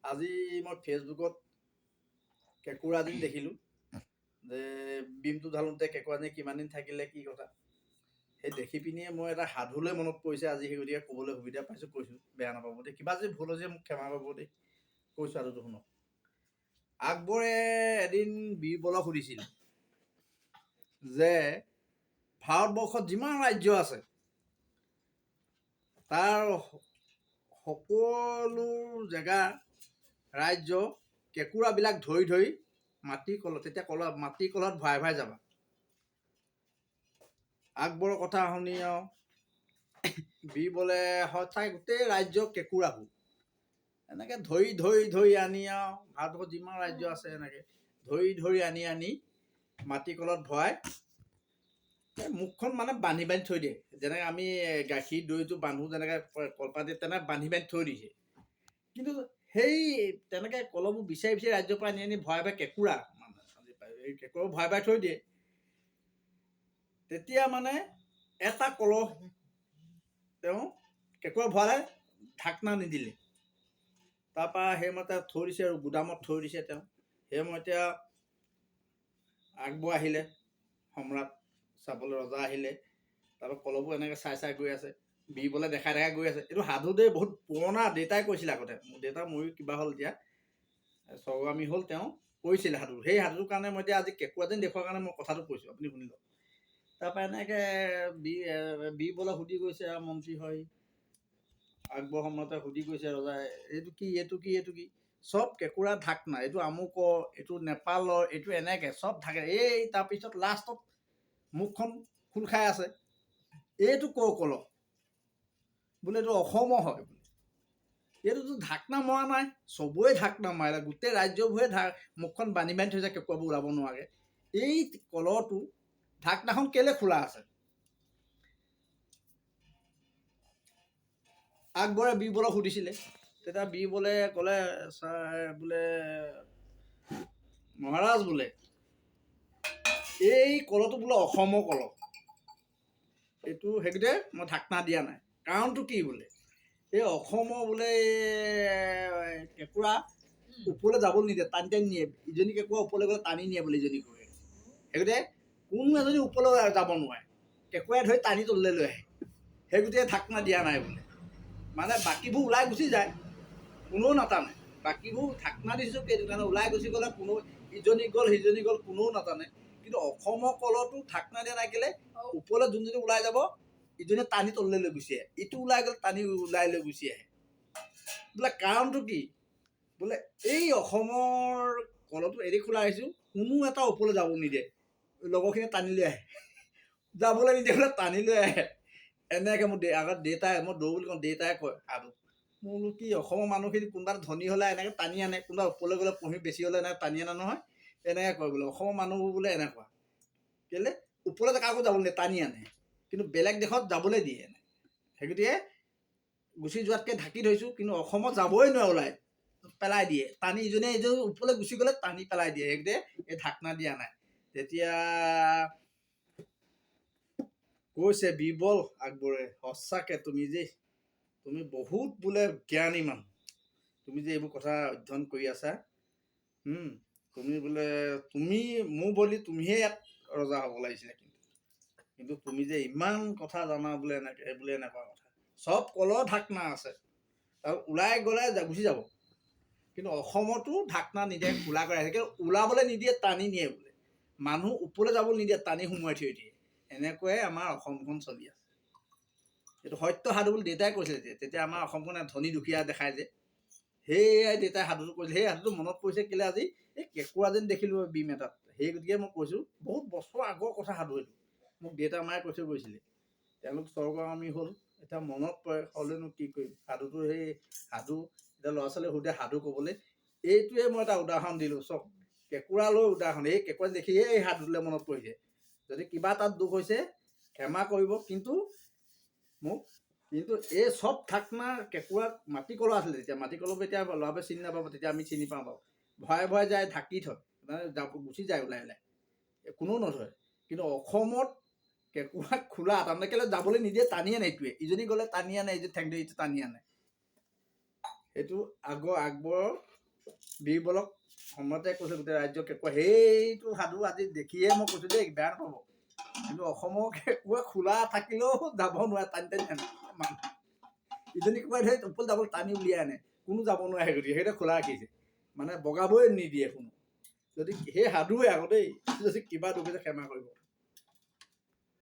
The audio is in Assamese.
আজি মই ফেচবুকত কেঁকুৰা এজনী দেখিলোঁ যে বিমটো ঢালোঁতে কেঁকুৰাজনী কিমান দিন থাকিলে কি কথা সেই দেখি পিনিয়ে মই এটা সাধুলৈ মনত পৰিছে আজি সেই গতিকে ক'বলৈ সুবিধা পাইছোঁ কৈছোঁ বেয়া নাপাব দেই কিবা যদি ভুল হৈছে মোক ক্ষমা কৰিব দেই কৈছোঁ সাধুটো শুনক আকবৰে এদিন বীৰবলক সুধিছিল যে ভাৰতবৰ্ষত যিমান ৰাজ্য আছে তাৰ সকলো জেগা ৰাজ্য কেঁকুৰাবিলাক ধৰি ধৰি মাটিৰ কলত তেতিয়া মাটিৰ কলত ভৰাই ভৰাই যাবা আকবৰৰ কথা শুনি আৰু বীৰবলে সঁচাই গোটেই ৰাজ্য কেঁকুৰাবোৰ এনেকৈ ধৰি ধৰি ধৰি আনি আৰু ভাৰতবৰ্ষত যিমান ৰাজ্য আছে এনেকৈ ধৰি ধৰি আনি আনি মাটিৰ কলত ভৰাই মুখখন মানে বান্ধি বান্ধি থৈ দিয়ে যেনেকৈ আমি গাখীৰ দৈটো বান্ধো যেনেকৈ কলপাত তেনেকৈ বান্ধি বান্ধি থৈ দিছে কিন্তু সেই তেনেকৈ কলবোৰ বিচাৰি বিচাৰি ৰাজ্যৰ পৰা আনি আনি ভৰাই ভৰাই কেঁকুৰা মানে এই কেঁকুৰাবোৰ ভৰাই ভৰাই থৈ দিয়ে তেতিয়া মানে এটা কলহ তেওঁ কেঁকুৰা ভৰাই ঢাকনা নিদিলে তাৰপৰা সেইমতে থৈ দিছে আৰু গুদামত থৈ দিছে তেওঁ সেইমতে আকবৰ আহিলে সম্ৰাট চাবলৈ ৰজা আহিলে তাৰপৰা কলহবোৰ এনেকৈ চাই চাই গৈ আছে বীৰবলে দেখাই দেখাই গৈ আছে এইটো সাধু দেই বহুত পুৰণা দেউতাই কৈছিলে আগতে মোৰ দেউতা ময়ো কিবা হ'ল এতিয়া স্বৰ্গামী হ'ল তেওঁ কৈছিলে সাধু সেই সাধুটোৰ কাৰণে মই এতিয়া আজি কেঁকুৰাজনী দেখুৱাৰ কাৰণে মই কথাটো কৈছোঁ আপুনি শুনি লওক তাৰপৰা এনেকৈ বীৰবলক সুধি গৈছে আৰু মন্ত্ৰী হয় আকবৰ সম্ৰাটে সুধি গৈছে ৰজাই এইটো কি এইটো কি এইটো কি চব কেঁকুৰা ঢাকনা এইটো আমুকৰ এইটো নেপালৰ এইটো এনেকৈ চব ঢাকে এই তাৰপিছত লাষ্টত মুখখন খোল খাই আছে এইটো ক'ৰ কলহ বোলে এইটো অসমৰ হয় বোলে এইটোতো ঢাকনা মৰা নাই চবৰে ঢাকনা মাৰিলে গোটেই ৰাজ্যবোৰে মুখখন বান্ধি বান্ধি থৈছে কেঁকুৰাবোৰ ওলাব নোৱাৰে এই কলহটো ঢাকনাখন কেলৈ খোলা আছে আকবৰে বীৰবলক সুধিছিলে তেতিয়া বীৰবলে ক'লে বোলে মহাৰাজ বোলে এই কলহটো বোলে অসমৰ কলহ এইটো সেইটোতে মই ঢাকনা দিয়া নাই কাৰণটো কি বোলে এই অসমৰ বোলে কেঁকুৰা ওপৰলৈ যাবলৈ নিদিয়ে টানি টানি নিয়ে ইজনী কেঁকুৰা ওপৰলৈ গ'লে টানি নিয়ে বোলে ইজনী কেঁকুৰাই সেইগতে কোনো এজনী ওপৰলৈ যাব নোৱাৰে কেঁকুৰাই ধৰি টানি তললৈ লৈ আহে সেই গোটেই ঢাকনা দিয়া নাই বোলে মানে বাকীবোৰ ওলাই গুচি যায় কোনেও নাটানে বাকীবোৰ ঢাকনা দিছোঁ সেইটো কাৰণে ওলাই গুচি গ'লে কোনো ইজনী গ'ল সিজনী গ'ল কোনেও নাটানে কিন্তু অসমৰ কলহটো ঢাকনা দিয়া নাই কেলৈ ওপৰলৈ যোনজনী ওলাই যাব ইজনীয়ে টানি তললৈ লৈ গুচি আহে ইটো ওলাই গ'লে টানি ওলাই লৈ গুচি আহে বোলে কাৰণটো কি বোলে এই অসমৰ কলহটো এৰি খোলা আহিছোঁ কোনো এটা ওপৰলৈ যাব নিদিয়ে লগৰখিনিয়ে টানি লৈ আহে যাবলৈ নিদিয়ে বোলে টানি লৈ আহে এনেকৈ মোৰ আগত দেউতাই মই দৌ বুলি কওঁ দেউতাই কয় সাধু মোৰ বোলো কি অসমৰ মানুহখিনি কোনোবা ধনী হ'লে এনেকৈ টানি আনে কোনোবা ওপৰলৈ গ'লে পুহি বেছি হ'লে এনেকৈ টানি আনে নহয় এনেকৈ কয় বোলে অসমৰ মানুহবোৰ বোলে এনেকুৱা কেলৈ ওপৰলৈ কাকো যাব নিদিয়ে টানি আনে কিন্তু বেলেগ দেশত যাবলৈ দিয়ে সেই গতিকে গুচি যোৱাতকৈ ঢাকি থৈছোঁ কিন্তু অসমত যাবই নোৱাৰে ওলাই পেলাই দিয়ে টানি ইজনীয়ে ইজনী ওপৰলৈ গুচি গ'লে টানি পেলাই দিয়ে সেই গতিকে এই ঢাকনা দিয়া নাই তেতিয়া কৈছে বীৰবল আকবৰে সঁচাকৈ তুমি বহুত বোলে জ্ঞানী মানুহ তুমি যে এইবোৰ কথা অধ্যয়ন কৰি আছা তুমি বোলে তুমি মোৰ বুলি তুমিহে ইয়াত ৰজা হ'ব লাগিছিলে কিন্তু তুমি যে ইমান কথা জানা বোলে এনেকুৱা কথা চব কলৰ ঢাকনা আছে আৰু ওলাই গ'লে গুচি যাব কিন্তু অসমতো ঢাকনা নিদিয়ে খোলা কৰে সেইকাৰণে ওলাবলৈ নিদিয়ে টানি নিয়ে বোলে মানুহ ওপৰলৈ যাবলৈ নিদিয়ে টানি সোমোৱাই থৈ দিয়ে এনেকৈয়ে আমাৰ অসমখন চলি আছে এইটো সত্য সাধু বুলি দেউতাই কৈছিলে তেতিয়া আমাৰ অসমখন ধনী দুখীয়া দেখায় যে সেয়াই দেউতাই সাধুটো কৈছিলে সেই সাধুটো মনত পৰিছে কেলৈ আজি এই কেঁকুৰা যেন দেখিলোঁ বিম এটাত সেই গতিকে মই কৈছোঁ বহুত বছৰ আগৰ কথা সাধু এইটো মোক দেউতা মায়ে কৈ থৈ গৈছিলে তেওঁলোক স্বৰ্গগামী হ'ল এতিয়া মনত পৰে হ'লেনো কি কৰিম সাধুটো সেই সাধু এতিয়া ল'ৰা ছোৱালীয়ে সুধে সাধু ক'বলৈ এইটোৱে মই এটা উদাহৰণ দিলোঁ চব কেঁকুৰালৈ উদাহৰণ এই কেঁকুৰা দেখিয়ে এই সাধুটোলৈ মনত পৰিছে যদি কিবা তাত দুখ হৈছে ক্ষমা কৰিব কিন্তু এই চব ঢাকনা কেঁকুৰা মাটি কলহ আছিলে তেতিয়া মাটি কলহ এতিয়া ল'ৰাবোৰে চিনি নাপাব তেতিয়া আমি চিনি পাওঁ বাৰু ভৰাই ভৰাই যায় ঢাকি থয় মানে গুচি যায় ওলাই ওলাই কোনেও নধৰে কিন্তু অসমত কেঁকুৰা খোলা তাৰমানে কেলৈ যাবলৈ নিদিয়ে টানি আনে এইটোৱে ইজনী গ'লে টানি আনে ইজনী ঠেং ধৰি টানি আনে সেইটো আগৰ আকবৰৰ বীৰবলক সময়তে কৈছে গোটেই ৰাজ্যকে কয় সেইটো সাধু আজি দেখিয়ে মই কৈছোঁ দেই বেয়া নাপাব কিন্তু অসমৰ কেঁকুৰা খোলা থাকিলেও যাব নোৱাৰে টানি টানি আনে মানুহ ইজনী কেঁকুৰা সেই টপল ডাবল টানি উলিয়াই আনে কোনো যাব নোৱাৰে গতিকে সেইটোৱে খোলা ৰাখিছে মানে বগাবই নিদিয়ে কোনো যদি সেই সাধুৱে আকৌ দেই যদি কিবা দুখে ক্ষমা কৰিব